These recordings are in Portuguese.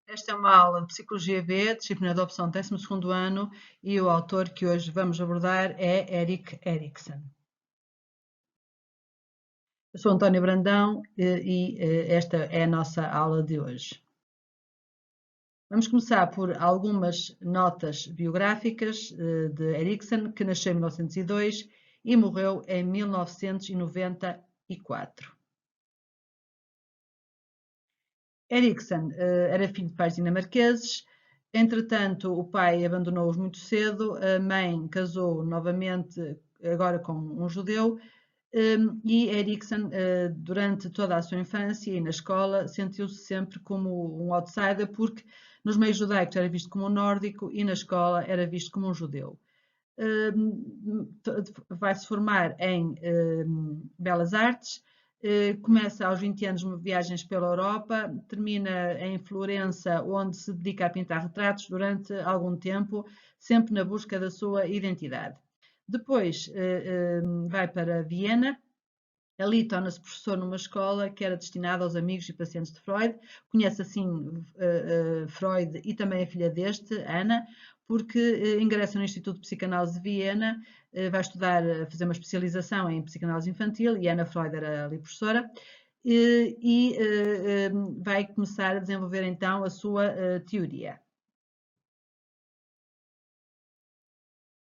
Esta é uma aula de Psicologia B, disciplina de opção 12º ano, e o autor que hoje vamos abordar é Erik Erikson. Eu sou António Brandão e esta é a nossa aula de hoje. Vamos começar por algumas notas biográficas de Erikson, que nasceu em 1902 e morreu em 1994. Erikson era filho de pais dinamarqueses. Entretanto, o pai abandonou-os muito cedo, a mãe casou novamente, agora com um judeu, e Erikson, durante toda a sua infância e na escola, sentiu-se sempre como um outsider, porque nos meios judaicos era visto como um nórdico e na escola era visto como um judeu. Vai se formar em Belas Artes, começa aos 20 anos viagens pela Europa, termina em Florença, onde se dedica a pintar retratos durante algum tempo, sempre na busca da sua identidade. Depois vai para Viena. Ali torna-se professor numa escola que era destinada aos amigos e pacientes de Freud. Conhece assim Freud e também a filha deste, Ana, porque ingressa no Instituto de Psicanálise de Viena, vai estudar, fazer uma especialização em psicanálise infantil, e Ana Freud era ali professora, e vai começar a desenvolver então a sua teoria.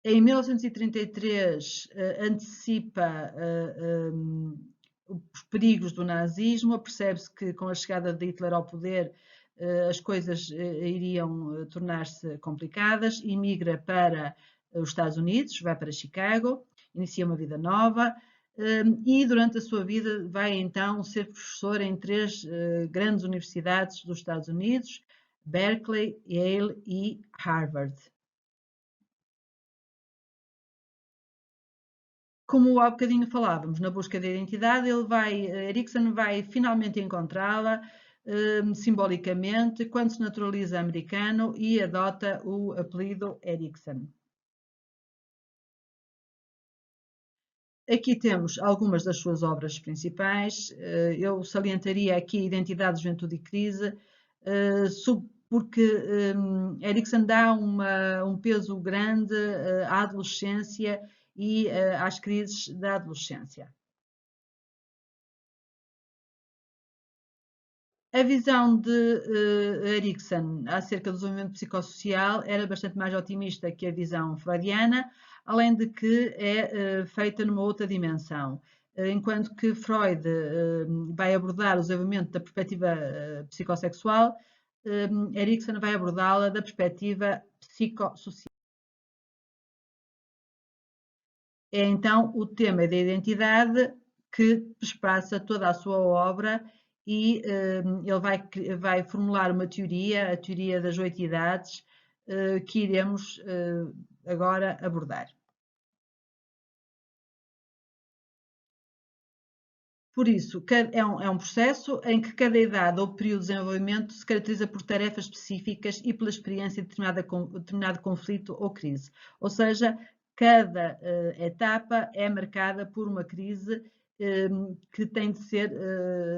Em 1933 antecipa os perigos do nazismo, percebe-se que com a chegada de Hitler ao poder as coisas iriam tornar-se complicadas, emigra para os Estados Unidos, vai para Chicago, inicia uma vida nova e durante a sua vida vai então ser professor em 3 grandes universidades dos Estados Unidos, Berkeley, Yale e Harvard. Como há bocadinho falávamos, na busca da identidade, Erikson vai finalmente encontrá-la simbolicamente quando se naturaliza americano e adota o apelido Erikson. Aqui temos algumas das suas obras principais. Eu salientaria aqui Identidade, Juventude e Crise, porque Erikson dá um peso grande à adolescência e às crises da adolescência. A visão de Erikson acerca do desenvolvimento psicossocial era bastante mais otimista que a visão freudiana, além de que é feita numa outra dimensão. Enquanto que Freud vai abordar o desenvolvimento da perspectiva psicossexual, Erikson vai abordá-la da perspectiva psicossocial. É então o tema da identidade que perspassa toda a sua obra e ele vai formular uma teoria, a teoria das 8 idades, que iremos agora abordar. Por isso, é um processo em que cada idade ou período de desenvolvimento se caracteriza por tarefas específicas e pela experiência de determinado conflito ou crise. Ou seja, cada etapa é marcada por uma crise que tem de ser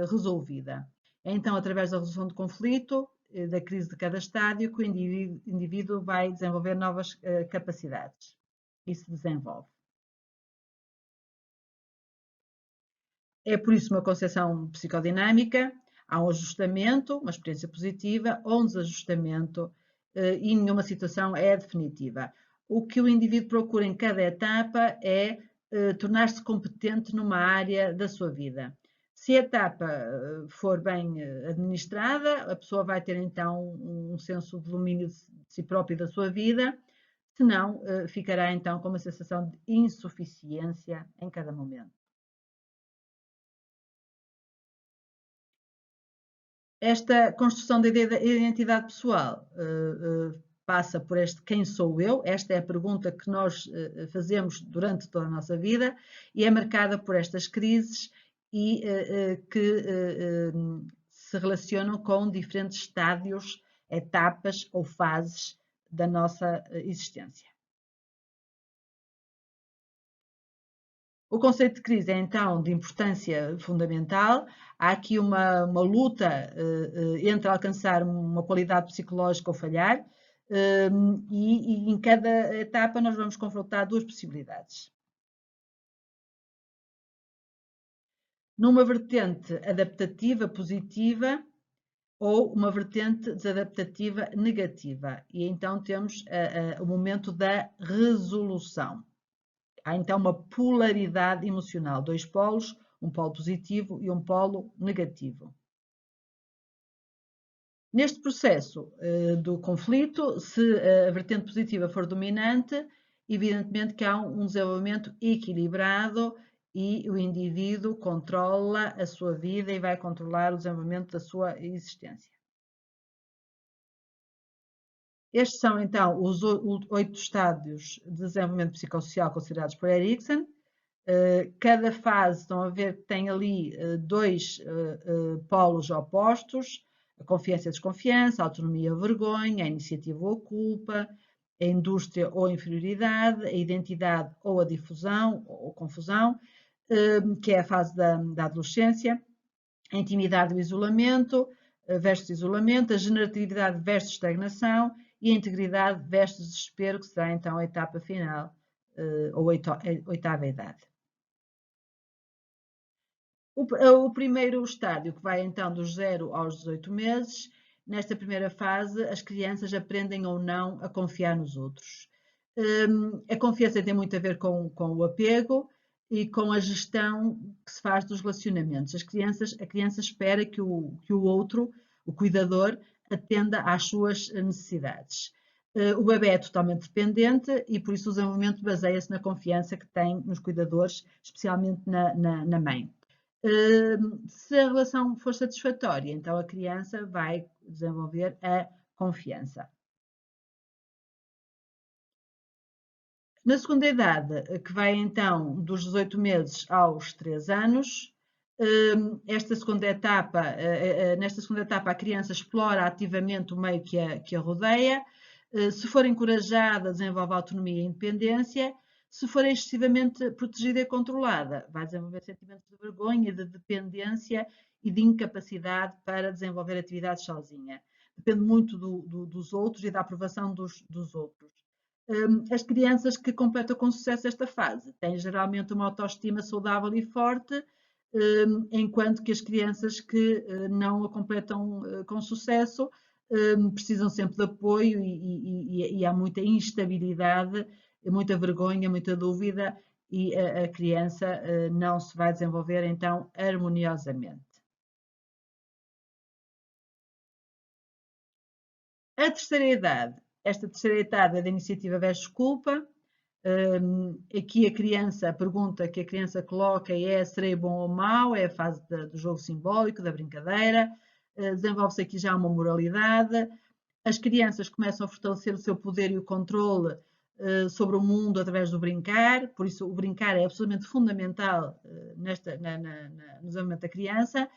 resolvida. É então, através da resolução do conflito, da crise de cada estádio, que o indivíduo vai desenvolver novas capacidades e se desenvolve. É por isso uma concepção psicodinâmica, há um ajustamento, uma experiência positiva ou um desajustamento e nenhuma situação é definitiva. O que o indivíduo procura em cada etapa é tornar-se competente numa área da sua vida. Se a etapa for bem administrada, a pessoa vai ter então um senso de domínio de si próprio e da sua vida, senão ficará então com uma sensação de insuficiência em cada momento. Esta construção da identidade pessoal passa por este quem sou eu? Esta é a pergunta que nós fazemos durante toda a nossa vida e é marcada por estas crises e que se relacionam com diferentes estádios, etapas ou fases da nossa existência. O conceito de crise é, então, de importância fundamental. Há aqui uma luta entre alcançar uma qualidade psicológica ou falhar, e em cada etapa nós vamos confrontar duas possibilidades. Numa vertente adaptativa positiva ou uma vertente desadaptativa negativa. E então temos o momento da resolução. Há então uma polaridade emocional, dois polos, um polo positivo e um polo negativo. Neste processo do conflito, se a vertente positiva for dominante, evidentemente que há um desenvolvimento equilibrado e o indivíduo controla a sua vida e vai controlar o desenvolvimento da sua existência. Estes são, então, os 8 estádios de desenvolvimento psicossocial considerados por Erikson. Cada fase, estão a ver que tem ali dois polos opostos: a confiança e a desconfiança, a autonomia ou vergonha, a iniciativa ou a culpa, a indústria ou a inferioridade, a identidade ou a difusão ou confusão, que é a fase da adolescência, a intimidade e o isolamento versus isolamento, a generatividade versus estagnação e a integridade versus desespero, que será então a etapa final, ou a oitava idade. O primeiro estádio, que vai então dos 0 aos 18 meses, nesta primeira fase as crianças aprendem ou não a confiar nos outros. A confiança tem muito a ver com o apego e com a gestão que se faz dos relacionamentos. A criança espera que o outro, o cuidador, atenda às suas necessidades. O bebê é totalmente dependente e por isso o desenvolvimento baseia-se na confiança que tem nos cuidadores, especialmente na mãe. Se a relação for satisfatória, então a criança vai desenvolver a confiança. Na segunda idade, que vai então dos 18 meses aos 3 anos, nesta segunda etapa a criança explora ativamente o meio que a rodeia. Se for encorajada, desenvolve autonomia e independência. Se for excessivamente protegida e controlada, vai desenvolver sentimentos de vergonha, de dependência e de incapacidade para desenvolver atividades sozinha. Depende muito dos outros e da aprovação dos outros. As crianças que completam com sucesso esta fase têm geralmente uma autoestima saudável e forte, enquanto que as crianças que não a completam com sucesso precisam sempre de apoio e há muita instabilidade, muita vergonha, muita dúvida e a criança não se vai desenvolver então harmoniosamente. A terceira idade. Esta terceira idade é da iniciativa versus culpa. Aqui a pergunta que a criança coloca é: serei bom ou mau? É a fase do jogo simbólico, da brincadeira. Desenvolve-se aqui já uma moralidade. As crianças começam a fortalecer o seu poder e o controle sobre o mundo através do brincar, por isso o brincar é absolutamente fundamental no desenvolvimento da criança.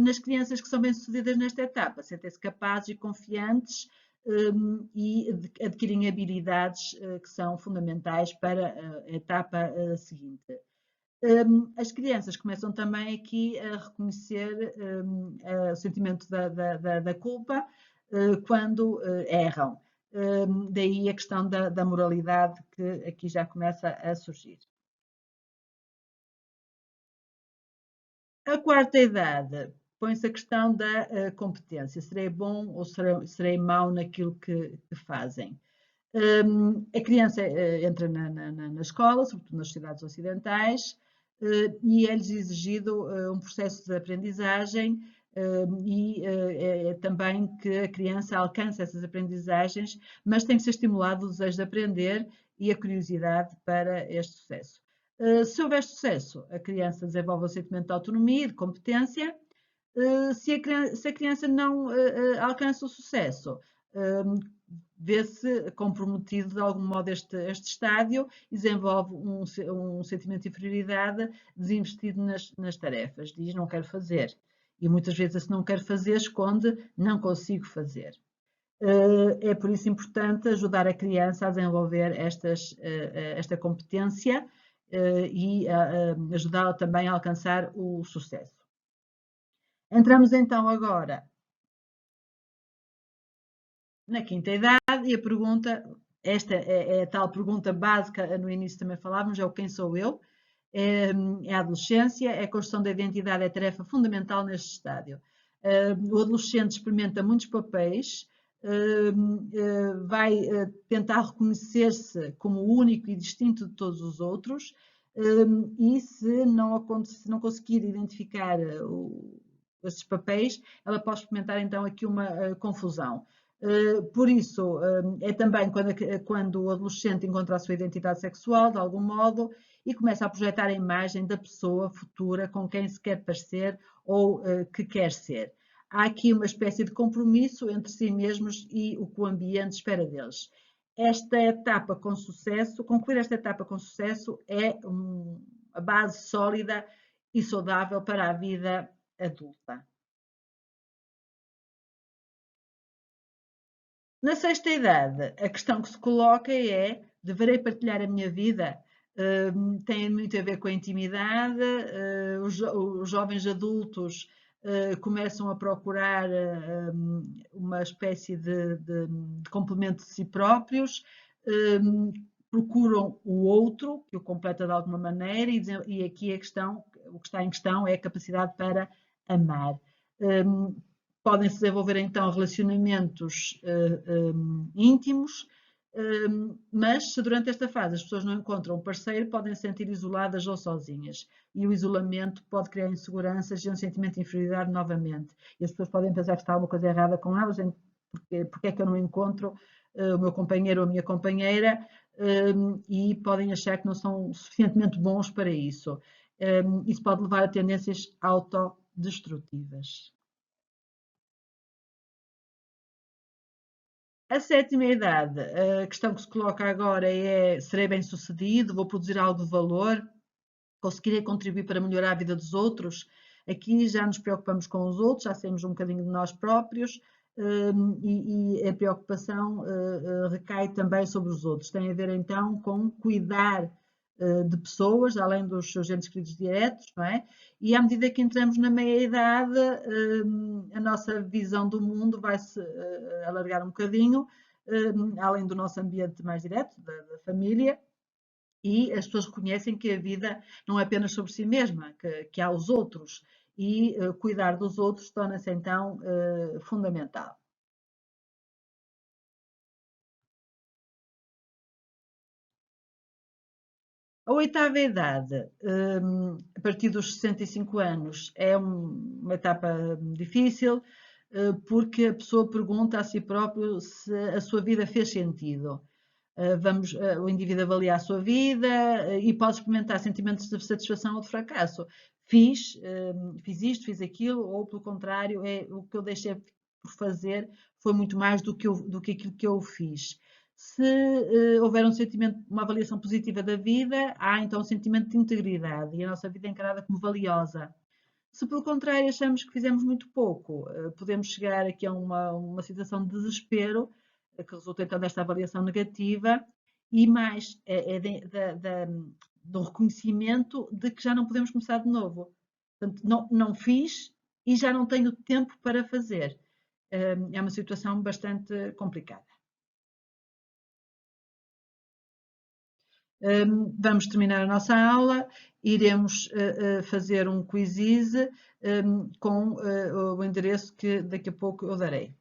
Nas crianças que são bem-sucedidas nesta etapa, sentem-se capazes e confiantes e adquirem habilidades que são fundamentais para a etapa seguinte. As crianças começam também aqui a reconhecer o sentimento da culpa quando erram. Daí a questão da moralidade que aqui já começa a surgir. A quarta idade põe-se a questão da competência. Serei bom ou serei mau naquilo que fazem? A criança entra na escola, sobretudo nas sociedades ocidentais, e é-lhes exigido um processo de aprendizagem e é também que a criança alcance essas aprendizagens, mas tem que ser estimulado o desejo de aprender e a curiosidade para este sucesso. Se houver sucesso, a criança desenvolve o sentimento de autonomia e de competência. Se a criança não alcança o sucesso, vê-se comprometido de algum modo este estádio e desenvolve um sentimento de inferioridade desinvestido nas tarefas. Diz: não quero fazer. E muitas vezes, se não quer fazer, esconde: não consigo fazer. É por isso importante ajudar a criança a desenvolver esta competência e ajudá-la também a alcançar o sucesso. Entramos então agora na quinta idade e a pergunta, esta é a tal pergunta básica, no início também falávamos, é o quem sou eu? É a adolescência, a construção da identidade é tarefa fundamental neste estádio. O adolescente experimenta muitos papéis, vai tentar reconhecer-se como único e distinto de todos os outros, e se não conseguir identificar esses papéis, ela pode experimentar então aqui uma confusão. Por isso, é também quando o adolescente encontra a sua identidade sexual, de algum modo, e começa a projetar a imagem da pessoa futura com quem se quer parecer ou que quer ser. Há aqui uma espécie de compromisso entre si mesmos e o que o ambiente espera deles. Concluir esta etapa com sucesso é a base sólida e saudável para a vida adulta. Na sexta idade, a questão que se coloca é: deverei partilhar a minha vida? Tem muito a ver com a intimidade. Os jovens adultos começam a procurar uma espécie de complemento de si próprios, procuram o outro, que o completa de alguma maneira, e aqui o que está em questão é a capacidade para amar. Podem se desenvolver então relacionamentos íntimos, mas se durante esta fase as pessoas não encontram um parceiro, podem se sentir isoladas ou sozinhas. E o isolamento pode criar inseguranças e um sentimento de inferioridade novamente. E as pessoas podem pensar que está alguma coisa errada com elas, porque é que eu não encontro o meu companheiro ou a minha companheira, e podem achar que não são suficientemente bons para isso. Isso pode levar a tendências autodestrutivas. A sétima idade, a questão que se coloca agora é: serei bem-sucedido? Vou produzir algo de valor? Conseguirei contribuir para melhorar a vida dos outros? Aqui já nos preocupamos com os outros, já saímos um bocadinho de nós próprios, e a preocupação recai também sobre os outros. Tem a ver então com cuidar de pessoas, além dos seus entes queridos diretos, não é? E à medida que entramos na meia-idade, a nossa visão do mundo vai-se alargar um bocadinho, além do nosso ambiente mais direto, da família, e as pessoas reconhecem que a vida não é apenas sobre si mesma, que há os outros, e cuidar dos outros torna-se então fundamental. A oitava idade, a partir dos 65 anos, é uma etapa difícil, porque a pessoa pergunta a si próprio se a sua vida fez sentido. O indivíduo avalia a sua vida e pode experimentar sentimentos de satisfação ou de fracasso. Fiz isto, fiz aquilo, ou pelo contrário, o que eu deixei por fazer foi muito mais do que aquilo que eu fiz. Se houver uma avaliação positiva da vida, há então um sentimento de integridade e a nossa vida é encarada como valiosa. Se pelo contrário achamos que fizemos muito pouco, podemos chegar aqui a uma situação de desespero, que resulta então desta avaliação negativa, e mais do reconhecimento de que já não podemos começar de novo. Portanto, não fiz e já não tenho tempo para fazer. É uma situação bastante complicada. Vamos terminar a nossa aula, iremos fazer um quiz com o endereço que daqui a pouco eu darei.